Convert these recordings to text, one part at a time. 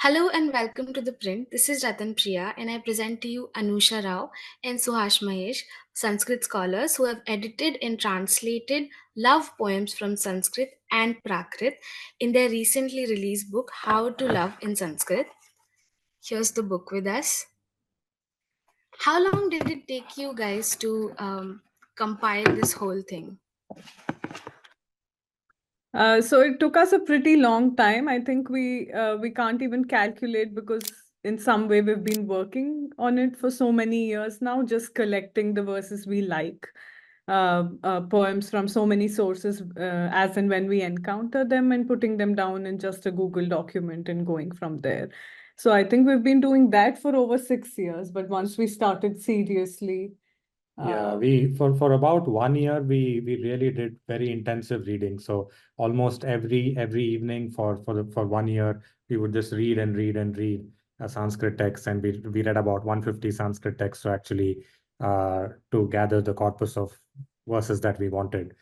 Hello and welcome to The Print. This is Ratan Priya and I present to you Anusha Rao and Suhas Mahesh, Sanskrit scholars who have edited and translated love poems from Sanskrit and Prakrit in their recently released book How to Love in Sanskrit. Here's the book with us. How long did it take you guys to compile this whole thing? So it took us a pretty long time. I think we can't even calculate because in some way we've been working on it for so many years now, just collecting the verses we like, poems from so many sources, as and when we encounter them, and putting them down in just a Google document and going from there. So I think we've been doing that for over 6 years. But once we started seriously, Yeah, we for about 1 year we really did very intensive reading. So almost every evening for 1 year we would just read and read and read a Sanskrit text, and we read about 150 Sanskrit texts to gather the corpus of verses that we wanted.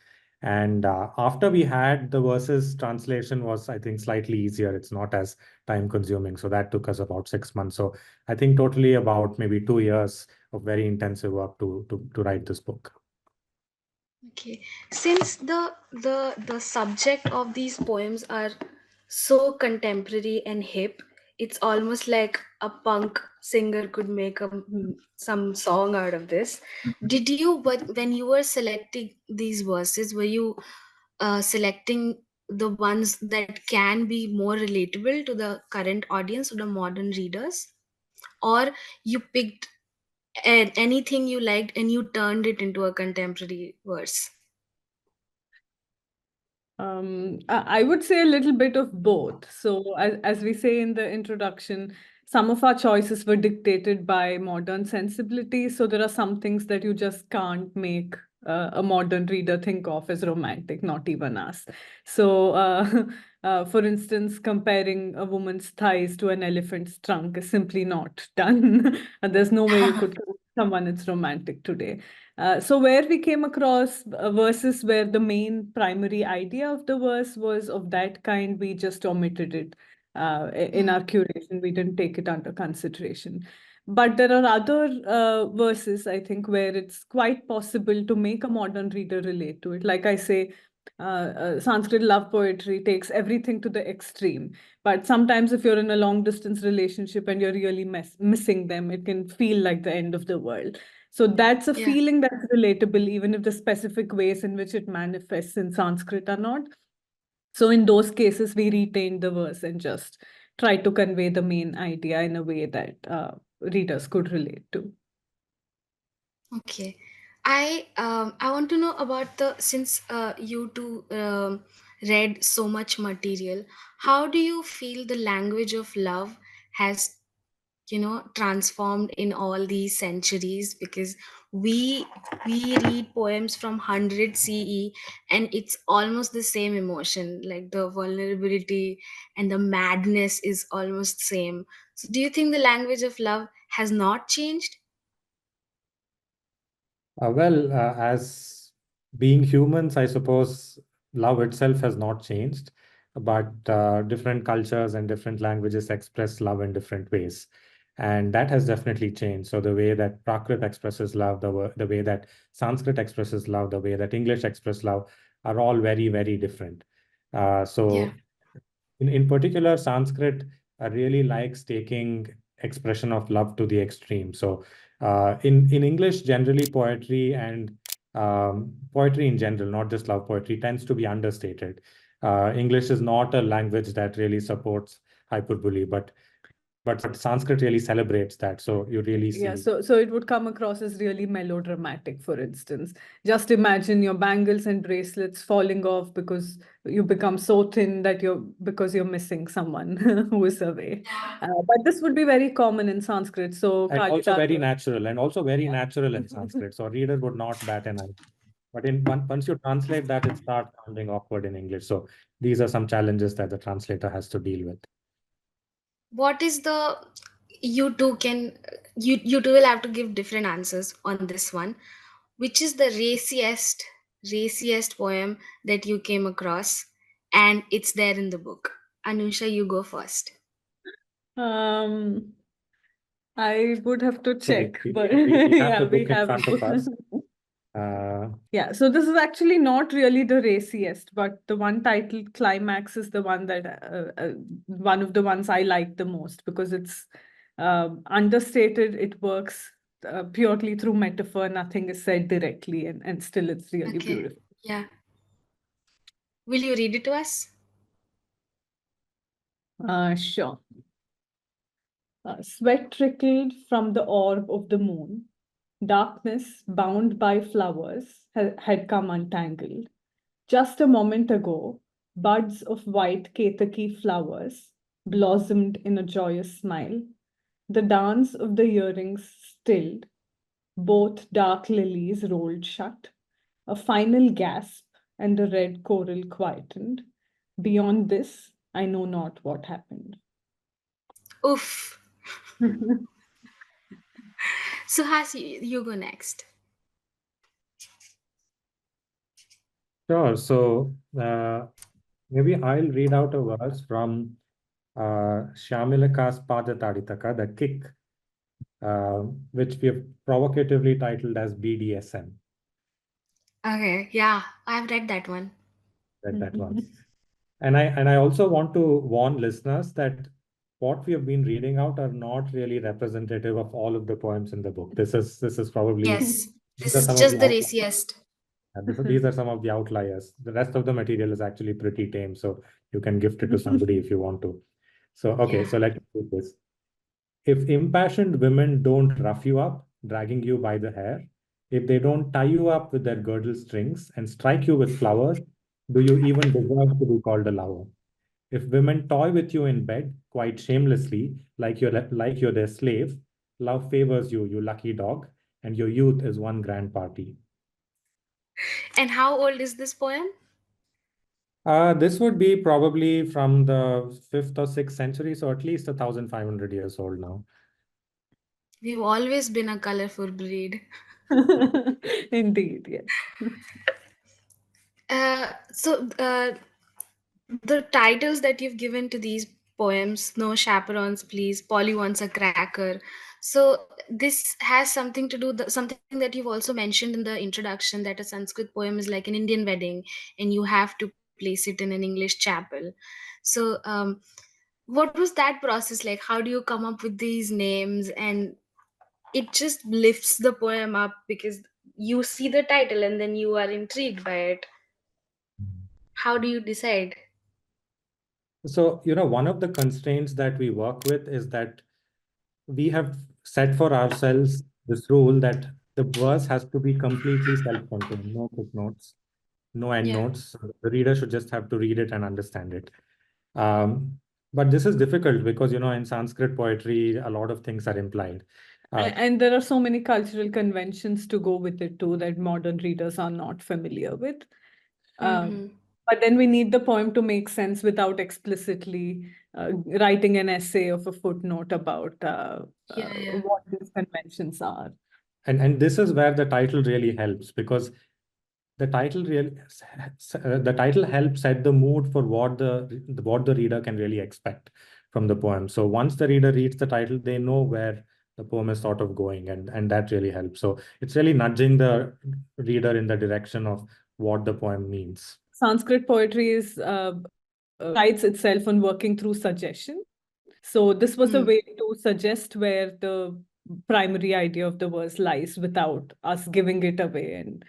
And after we had the verses, translation was, I think, slightly easier. It's not as time consuming. So that took us about 6 months. So I think totally about maybe 2 years of very intensive work to write this book. Okay. Since the subject of these poems are so contemporary and hip, it's almost like a punk singer could make some song out of this. Did you, but when you were selecting these verses, were you selecting the ones that can be more relatable to the current audience or the modern readers, or you picked anything you liked and you turned it into a contemporary verse? I would say a little bit of both. So, as we say in the introduction, some of our choices were dictated by modern sensibilities. So, there are some things that you just can't make a modern reader think of as romantic, not even us. So, for instance, comparing a woman's thighs to an elephant's trunk is simply not done. And there's no way you could tell someone it's romantic today. So where we came across verses where the main primary idea of the verse was of that kind, we just omitted it in our curation. We didn't take it under consideration. But there are other verses, I think, where it's quite possible to make a modern reader relate to it. Like I say, Sanskrit love poetry takes everything to the extreme. But sometimes if you're in a long distance relationship and you're really missing them, it can feel like the end of the world. So that's a Yeah. feeling that's relatable, even if the specific ways in which it manifests in Sanskrit are not. So in those cases, we retain the verse and just try to convey the main idea in a way that readers could relate to. Okay. I want to know about the since you two read so much material, how do you feel the language of love has transformed in all these centuries? Because we we read poems from 100 CE and it's almost the same emotion, like the vulnerability and the madness is almost same. So do you think the language of love has not changed? As being humans, I suppose love itself has not changed, but different cultures and different languages express love in different ways. And that has definitely changed. So the way that Prakrit expresses love, the way that Sanskrit expresses love, the way that English expresses love are all very, very different. Yeah. In particular, Sanskrit really likes taking expression of love to the extreme. So in English, generally poetry in general, not just love poetry, tends to be understated. English is not a language that really supports hyperbole, but Sanskrit really celebrates that. So you really see. Yeah, so it would come across as really melodramatic, for instance. Just imagine your bangles and bracelets falling off because you become so thin that you're missing someone who is away. But this would be very common in Sanskrit. So And also Kalidasa. very natural in Sanskrit. So reader would not bat an eye. But once you translate that, it starts sounding awkward in English. So these are some challenges that the translator has to deal with. What is the you two can you two will have to give different answers on this one. Which is the raciest poem that you came across and it's there in the book? Anusha, you go first. Um, I would have to So check, but we have yeah, the we book in have. front of us. Uh, Yeah, so this is actually not really the raciest, but the one titled Climax is the one that one of the ones I like the most because it's understated. It works purely through metaphor. Nothing is said directly, and still it's really Okay. beautiful. Yeah. Will you read it to us? Sure. Sweat trickled from the orb of the moon. Darkness, bound by flowers, had come untangled. Just a moment ago, buds of white Ketaki flowers blossomed in a joyous smile. The dance of the earrings stilled. Both dark lilies rolled shut. A final gasp, and the red coral quietened. Beyond this, I know not what happened. Oof. Suhas, you go next. sure. So maybe I'll read out a verse from Shyamilaka's Padataritaka, the kick, uh, which we have provocatively titled as BDSM. Okay. Yeah, I've read that one. Read that one. And I also want to warn listeners that what we have been reading out are not really representative of all of the poems in the book. This is probably Yes. these This are is some of just the the out, raciest. these are some of the outliers. The rest of the material is actually pretty tame, so you can gift it to somebody if you want to. So okay, Yeah. so let's do this. If impassioned women don't rough you up, dragging you by the hair, if they don't tie you up with their girdle strings and strike you with flowers, do you even deserve to be called a lover? If women toy with you in bed, quite shamelessly, like you're their slave, love favors you, you lucky dog, and your youth is one grand party. And how old is this poem? This would be probably from the 5th or 6th century, so at least 1,500 years old now. We've always been a colorful breed. Indeed, yes. So, the titles that you've given to these poems, No Chaperons, Please, Polly Wants a Cracker. So, this has something to do, something that you've also mentioned in the introduction, that a Sanskrit poem is like an Indian wedding and you have to place it in an English chapel. So, what was that process like? How do you come up with these names? And it just lifts the poem up because you see the title and then you are intrigued by it. How do you decide? So, one of the constraints that we work with is that we have set for ourselves this rule that the verse has to be completely self-contained, no footnotes, no Yeah. endnotes. So the reader should just have to read it and understand it. Um, but this is difficult because, in Sanskrit poetry, a lot of things are implied. Uh, And there are so many cultural conventions to go with it too that modern readers are not familiar with. Um, Mm-hmm. but then we need the poem to make sense without explicitly writing an essay of a footnote about Yeah, yeah. what these conventions are. and this is where the title really helps because the title helps set the mood for what the reader can really expect from the poem. So once the reader reads the title, they know where the poem is sort of going, and that really helps. So it's really nudging the reader in the direction of what the poem means. Sanskrit poetry is prides itself on working through suggestion. So this was a Mm. way to suggest where the primary idea of the verse lies without us giving it away and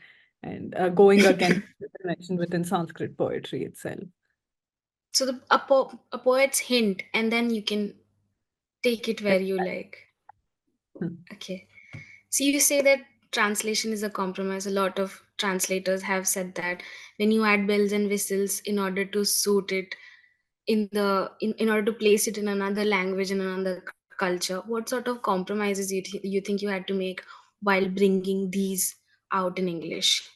going against the convention within Sanskrit poetry itself. So a poet's hint, and then you can take it where you like. Hmm. Okay. So you say that translation is a compromise. A lot of translators have said that when you add bells and whistles in order to suit it in order to place it in another language in another culture, what sort of compromises you think you had to make while bringing these out in English?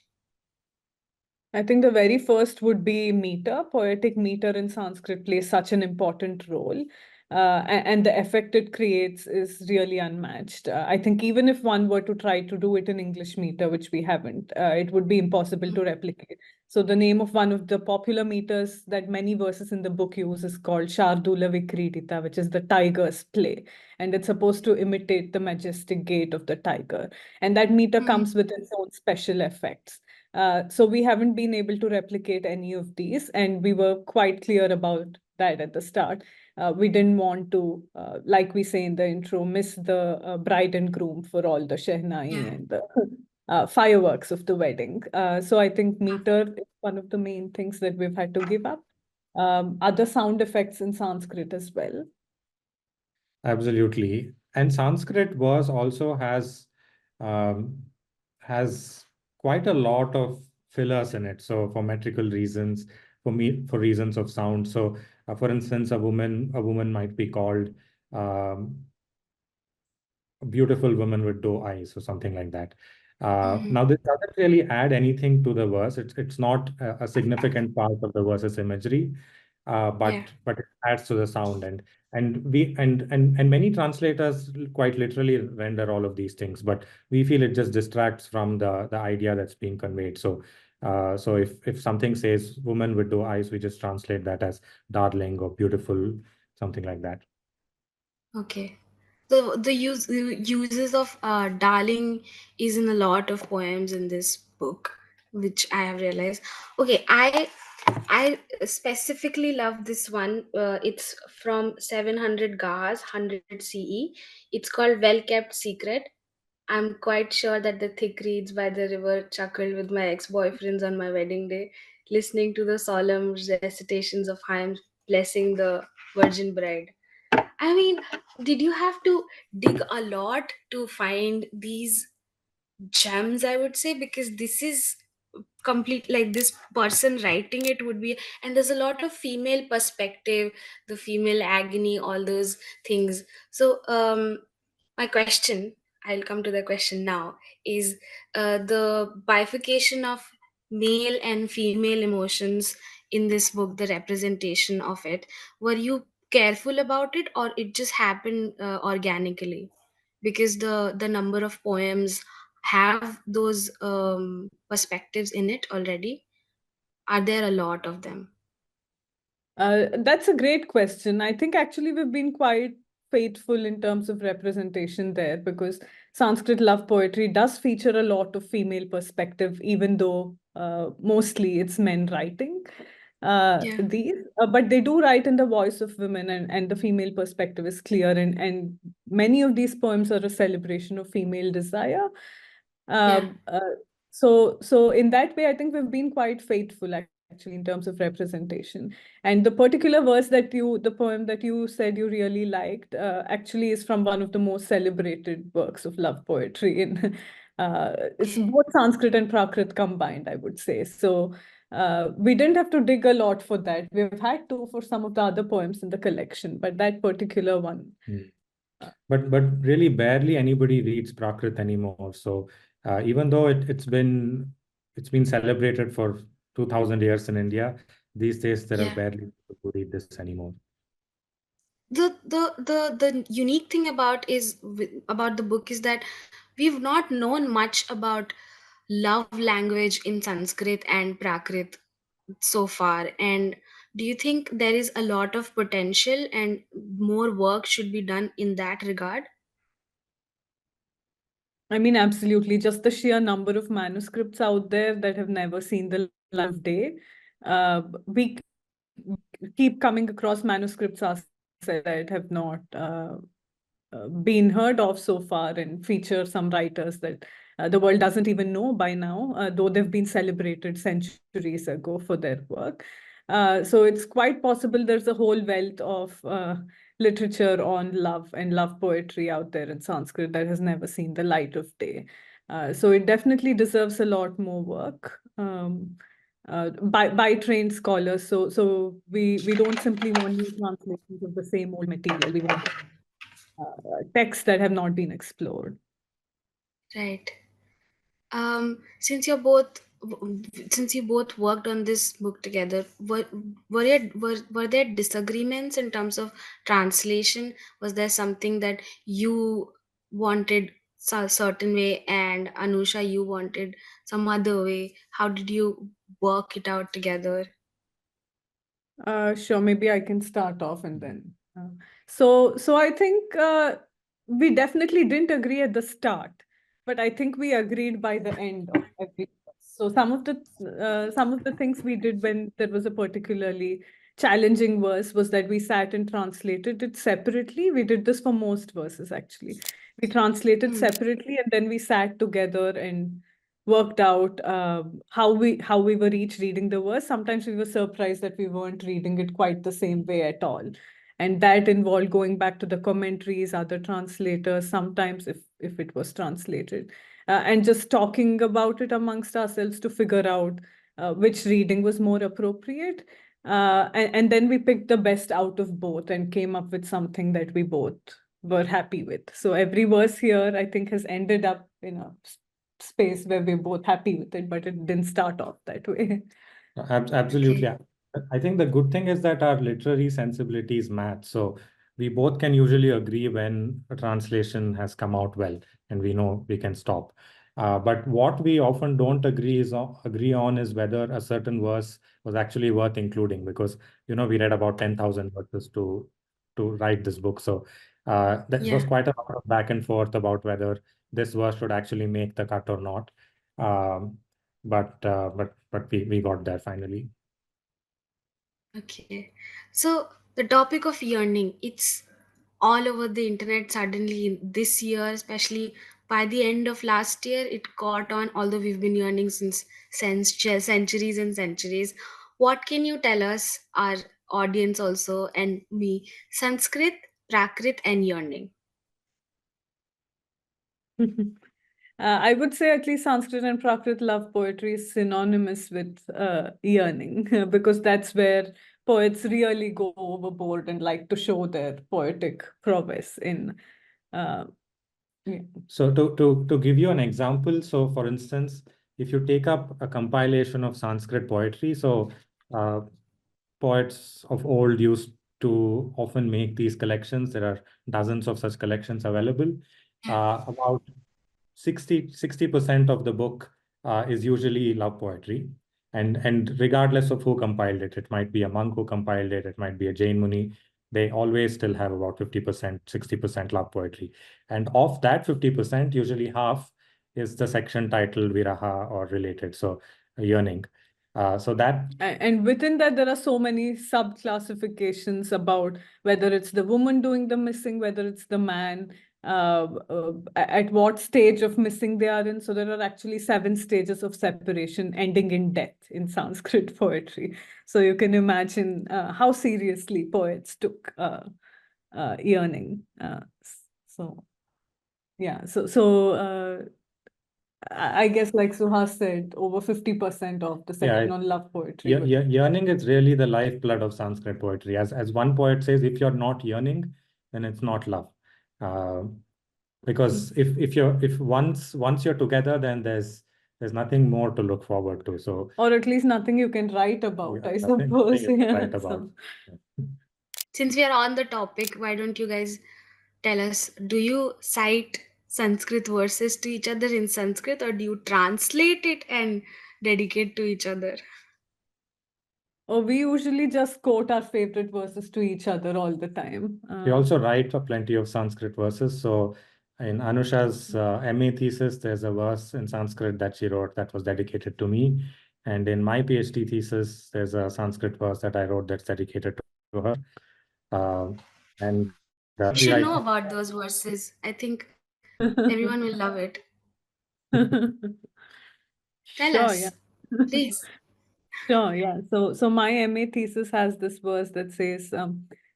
I think the very first would be meter. Poetic meter in Sanskrit plays such an important role. And the effect it creates is really unmatched. I think even if one were to try to do it in English meter, which we haven't, it would be impossible to replicate. So the name of one of the popular meters that many verses in the book use is called Shardula Vikridita, which is the tiger's play. And it's supposed to imitate the majestic gait of the tiger. And that meter Mhm. comes with its own special effects. So we haven't been able to replicate any of these, and we were quite clear about that at the start. We didn't want to, like we say in the intro, miss the bride and groom for all the Yeah. shehnai and the fireworks of the wedding. So I think meter is one of the main things that we've had to give up. Other sound effects in Sanskrit as well. Absolutely. And Sanskrit was also um, has quite a lot of fillers in it. So for metrical reasons, for reasons of sound. So for instance, a woman might be called um, a beautiful woman with doe eyes or something like that. Mhm. Now, this doesn't really add anything to the verse. It's not a significant part of the verse's imagery, Yeah. but it adds to the sound, and many translators quite literally render all of these things, but we feel it just distracts from the idea that's being conveyed. So if something says woman with doe eyes, we just translate that as darling or beautiful, something like that. Okay. The uses of darling is in a lot of poems in this book, which I have realized. Okay, I specifically love this one. It's from 700 Gars, 100 CE. It's called Well Kept Secret. I'm quite sure that the thick reeds by the river chuckled with my ex-boyfriends on my wedding day, listening to the solemn recitations of hymns blessing the virgin bride. I mean, did you have to dig a lot to find these gems, I would say? Because this is complete, like this person writing it would be, and there's a lot of female perspective, the female agony, all those things. So, my question, I'll come to the question now, is the bifurcation of male and female emotions in this book, the representation of it. Were you careful about it, or it just happened organically? Because the number of poems have those perspectives in it already. Are there a lot of them? That's a great question. I think actually we've been quite faithful in terms of representation there, because Sanskrit love poetry does feature a lot of female perspective, even though mostly it's men writing Yeah, these. But they do write in the voice of women, and the female perspective is clear. And many of these poems are a celebration of female desire. yeah, Um, uh, so in that way, I think we've been quite faithful actually in terms of representation. And the particular verse the poem that you said you really liked, actually is from one of the most celebrated works of love poetry in it's okay, both Sanskrit and Prakrit combined, I would say. So we didn't have to dig a lot for that. We've had to for some of the other poems in the collection, but that particular one. Mm. uh, But really barely anybody reads Prakrit anymore. So even though it's been celebrated for 2000 years in India, these days there are yeah. barely people who read this anymore. The unique thing about the book is that we've not known much about love language in Sanskrit and Prakrit so far. And do you think there is a lot of potential and more work should be done in that regard? I mean, absolutely. Just the sheer number of manuscripts out there that have never seen the light of day. We keep coming across manuscripts ourselves that have not been heard of so far, and feature some writers that the world doesn't even know by now, though they've been celebrated centuries ago for their work. So it's quite possible there's a whole wealth of literature on love and love poetry out there in Sanskrit that has never seen the light of day. So it definitely deserves a lot more work. By trained scholars. So we don't simply want new translations of the same old material. We want texts that have not been explored. Right. Since you're both since you both worked on this book together, were there disagreements in terms of translation? Was there something that you wanted certain way, and Anusha, you wanted some other way. How did you work it out together? Sure, maybe I can start off and then. So I think we definitely didn't agree at the start, but I think we agreed by the end of every. So some of the things we did when there was a particularly challenging verse was that we sat and translated it separately. We did this for most verses actually. We translated Hmm. separately and then we sat together and worked out how we were each reading the verse. Sometimes we were surprised that we weren't reading it quite the same way at all. And that involved going back to the commentaries, other translators, sometimes if it was translated, and just talking about it amongst ourselves to figure out which reading was more appropriate. And then we picked the best out of both and came up with something that we both were happy with. So every verse here, I think, has ended up in a space where we're both happy with it, but it didn't start off that way. Absolutely. Okay. I think the good thing is that our literary sensibilities match. So we both can usually agree when a translation has come out well, and we know we can stop. But what we often don't agree on is whether a certain verse was actually worth including, because we read about 10,000 verses to write this book. So there was Yeah. quite a lot of back and forth about whether this verse should actually make the cut or not. Um, but we got there finally. Okay. So the topic of yearning, it's all over the internet suddenly this year, especially by the end of last year, it caught on, although we've been yearning since centuries and centuries. What can you tell us, our audience also, and me, Sanskrit, Prakrit, and yearning? I would say at least Sanskrit and Prakrit love poetry is synonymous with yearning because that's where poets really go overboard and like to show their poetic prowess in. Uh, yeah. So to give you an example, so for instance, if you take up a compilation of Sanskrit poetry, so uh, poets of old used to often make these collections. There are dozens of such collections available. About 60% of the book is usually love poetry. And regardless of who compiled it, it might be a monk who compiled it, it might be a Jain Muni, they always still have about 50%, 60% love poetry. And of that 50%, usually half is the section titled Viraha or related, so yearning. So that And within that, there are so many sub-classifications about whether it's the woman doing the missing, whether it's the man, at what stage of missing they are in. So there are actually 7 stages of separation ending in death in Sanskrit poetry. So you can imagine how seriously poets took yearning. So yeah, I guess like Suhas said, over 50% of the yeah, section on love poetry would. yearning is really the lifeblood of Sanskrit poetry. As one poet says, if you're not yearning, then it's not love. Uh, because if once you're together, then there's nothing more to look forward to. So Or at least nothing you can write about, yeah, I nothing suppose. you can Yeah. write about. So, Yeah. Since we are on the topic, why don't you guys tell us, do you cite Sanskrit verses to each other in Sanskrit, or do you translate it and dedicate to each other? or we usually just quote our favorite verses to each other all the time. We also write plenty of Sanskrit verses. So in Anusha's MA thesis, there's a verse in Sanskrit that she wrote that was dedicated to me. And in my PhD thesis, there's a Sanskrit verse that I wrote that's dedicated to her. And We we should write. know about those verses. I think everyone will love it. Tell Sure, yeah. us, please. Sure, yeah. So my MA thesis has this verse that says,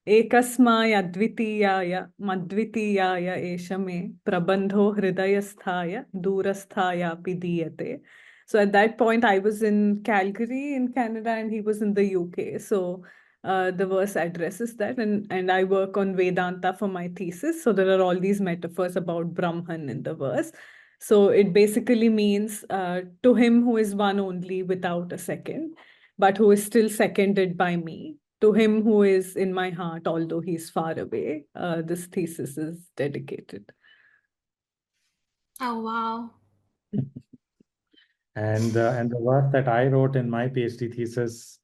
Ekasmaya advitiyaya madvitiyaya esha me prabandho hridayasthaya durasthaya pidiyate. So at that point, I was in Calgary in Canada and he was in the UK. So the verse addresses that, and I work on Vedanta for my thesis. So there are all these metaphors about Brahman in the verse. So it basically means to him who is one only without a second, but who is still seconded by me. To him who is in my heart, although he's far away, this thesis is dedicated. Oh, wow. And the verse that I wrote in my PhD thesis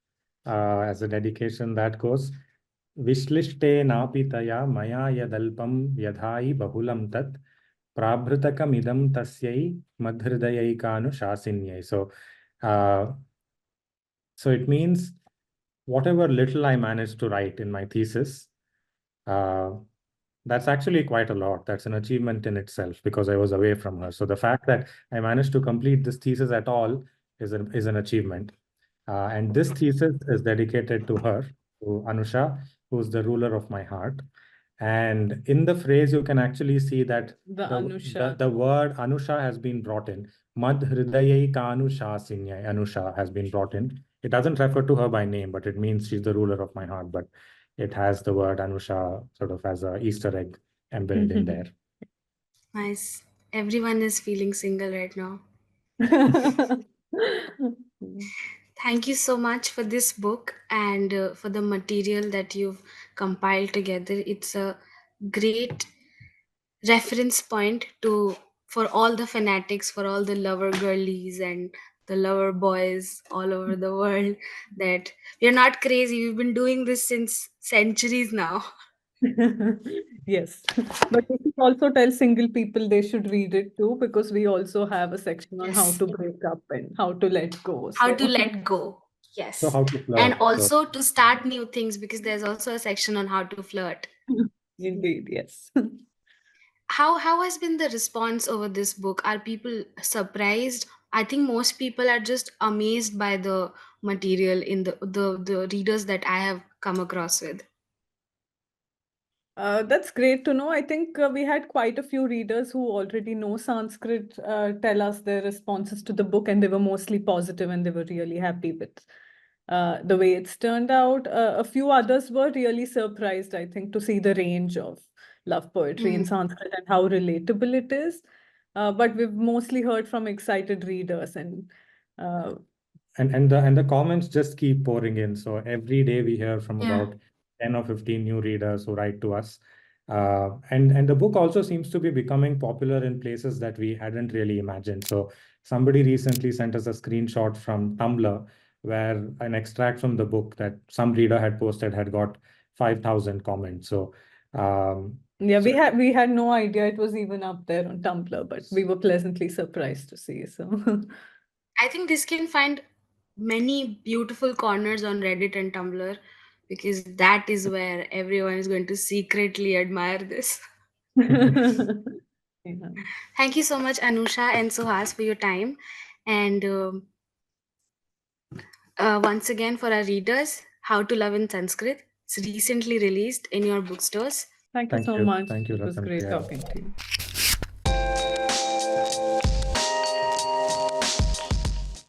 as a dedication that goes, Vishlishte napitaya maya yadalpam yadhai bahulam tat prabhrutakam tasyai madhridayaikanushasinye. Uh, so it means whatever little I managed to write in my thesis, uh, that's actually quite a lot. That's an achievement in itself because I was away from her. So the fact that I managed to complete this thesis at all is an achievement. And this thesis is dedicated to her, to Anusha, who's the ruler of my heart. And in the phrase, you can actually see that The the, Anusha. the word Anusha has been brought in. Mad Hridayai Kanushasinyai, Anusha has been brought in. It doesn't refer to her by name, but it means she's the ruler of my heart. But it has the word Anusha sort of as a Easter egg embedded in there. Nice. Everyone is feeling single right now. Thank you so much for this book and for the material that you've compiled together. It's a great reference point to for all the fanatics, for all the lover girlies and the lover boys all over the world, that we're not crazy. We've been doing this since centuries now. Yes, but we should also tell single people they should read it too, because we also have a section on how Yes. to break up and how to let go. How to So, let go. So Yes. how to And flirt? So also to start new things, because there's also a section on how to flirt. indeed, yes. How has been the response over this book? Are people surprised? I think most people are just amazed by the material in the readers that I have come across with. That's great to know. I think we had quite a few readers who already know Sanskrit tell us their responses to the book, and they were mostly positive and they were really happy with the way it's turned out. A few others were really surprised, I think, to see the range of love poetry in Hmm. Sanskrit and how relatable it is. But we've mostly heard from excited readers, and uh, and the comments just keep pouring in. So every day we hear from Yeah. about 10 or 15 new readers who write to us. And the book also seems to be becoming popular in places that we hadn't really imagined. So somebody recently sent us a screenshot from Tumblr where an extract from the book that some reader had posted had got 5,000 comments. So yeah, so we had no idea it was even up there on Tumblr, but we were pleasantly surprised to see. So. I think this can find many beautiful corners on Reddit and Tumblr, because that is where everyone is going to secretly admire this. Yeah. Thank you so much, Anusha and Suhas, for your time. And once again, for our readers, How to Love in Sanskrit. It's recently released in your bookstores. Thank you so much. thank you, It was Ratan great Priya. talking to you.